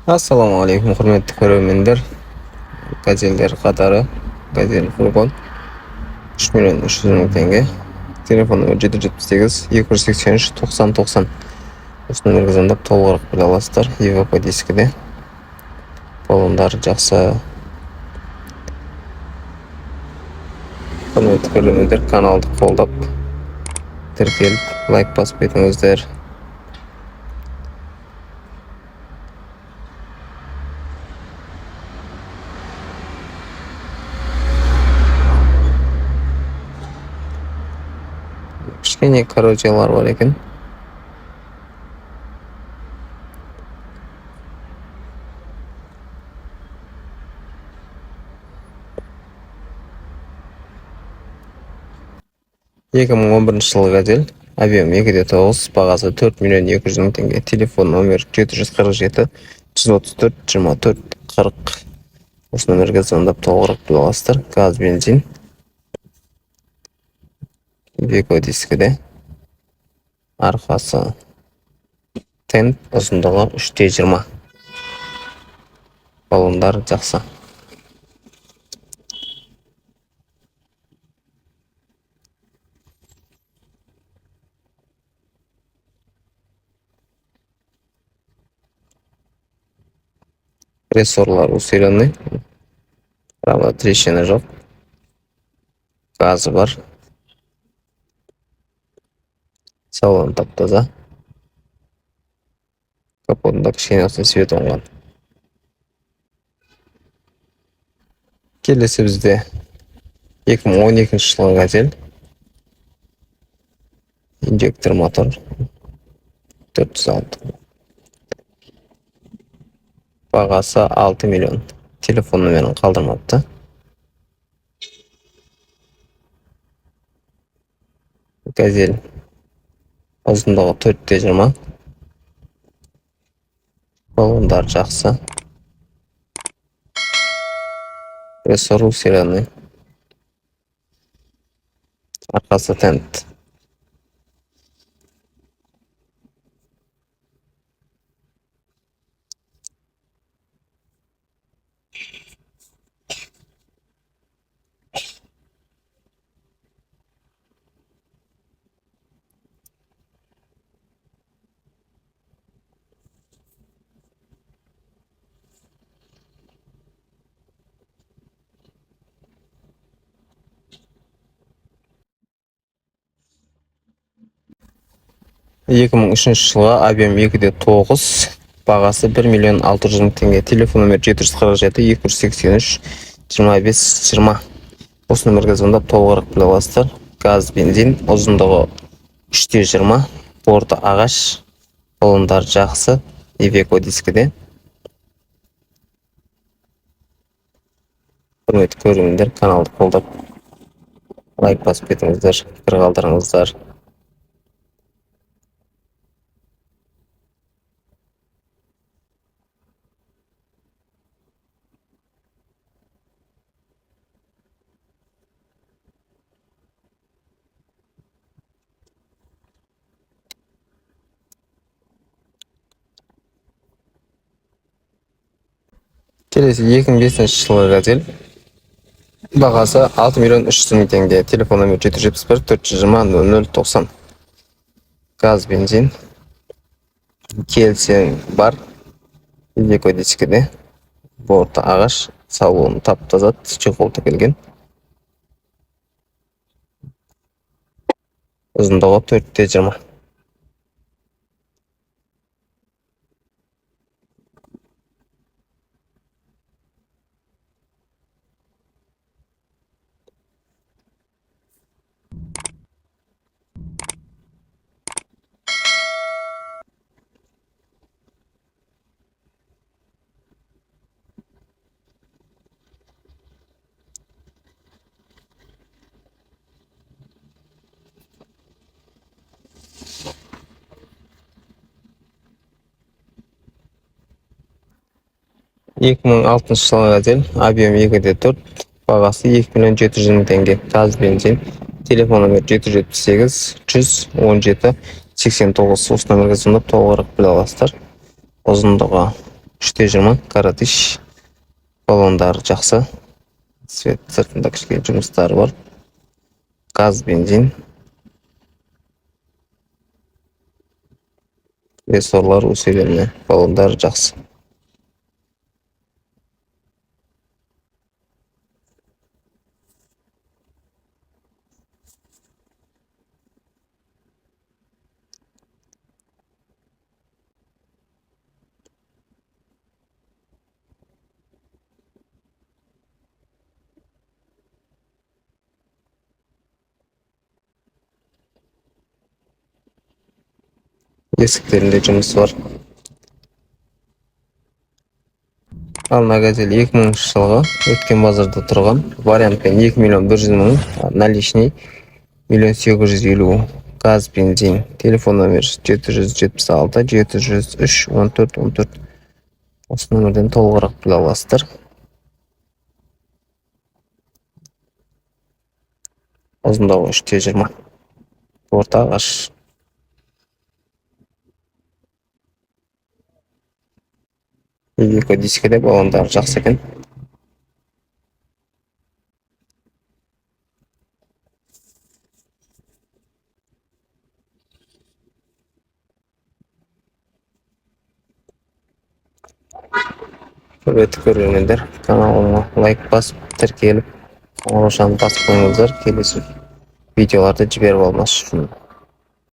Assalamu alaikum hurmatli ko'ruvchilar. Gazellar qatori, Gazel furgon 3 million 300 ming tenge. Telefon nomeri 778 283 90 90. Osmon merkezinde to'g'riq bila olasizlar. Европа diskida. Balonlar жақсы. Hurmatli ko'ruvchilar, kanalni qo'llab, tirkelib, like bosib ketingizlar. Kichkina korroziyalar var ekan. Екі мың 11 жылғы Gazel, объем 2.9, бағасы 4 миллион 200 мың теңге. Телефон номер 747 134 24 40. Осы номерге звондап толығырақ біле аласыздар. Газ, бензин. Веко дискіде. Арқасы тент, ұзындығы 3.20. Балондар жақсы. Рессорлар усиленный. Правда, трещина жоқ. Газы бар. Салон тап-таза. Капотында кішкене свет оңған. Келесі бізде 2012 жылғы Gazel. Инжектор мотор 406. Бағасы 6 миллион. Телефон номерін қалдырмапты. Gazel ұзындығы 4.20. Балондар жақсы. Рессор усиленный. Арқасы тент. Екі мың 3 жылғы объем 2.9, бағасы 1 миллион 600 мың теңге. Телефон номер 747 283 25 20. Осы номерге звондап толығырақ біле аласыздар. Газ, бензин, ұзындығы 3.20, борты ағаш, балондар жақсы, Веко дискіде. Құрметті көрермендер, каналды қолдап, лайк басып кетіңіздер, пікір қалдырыңыздар. Келесі 2005 жылғы Gazel. Бағасы 6 миллион 300 мың теңге. Телефон номер 771 420 0090. Газ, бензин. Келсең бар. Веко дискіде. Борты ағаш. Салон тап-таза, чехол тігілген. Ұзындығы 4.20. Екі мың 6 жылғы Gazel, объем 2.4, бағасы 2 миллион 700 мың теңге. Газ, бензин. Телефон номер 778 117 89. Осы номерге звондап толығырақ біле аласыздар. Ұзындығы 320 каратиш. Баллондары жақсы. Свет сыртында кішкене жұмыстары бар. Газ, бензин. Рессорлар усиление. Баллондары жақсы. Есіктерінде жұмыс бар. Ал мына газель 2000 жылғы өткен базарда тұрған. Вариантпен 2 миллион 100 мың, наличный 1 850. Газ, бензин. Телефон номер 776 703 14 14. Осы номерден толығырақ біле аласыздар. Ұзындығы 320. Орта ағаш. Екі дискіде баллондары жақсы екен. Құрметті көрермендер, каналыма лайк басып, тіркеліп, қоңыраушаны басып қойыңыздар, келесі видеоларды жіберіп алмас үшін.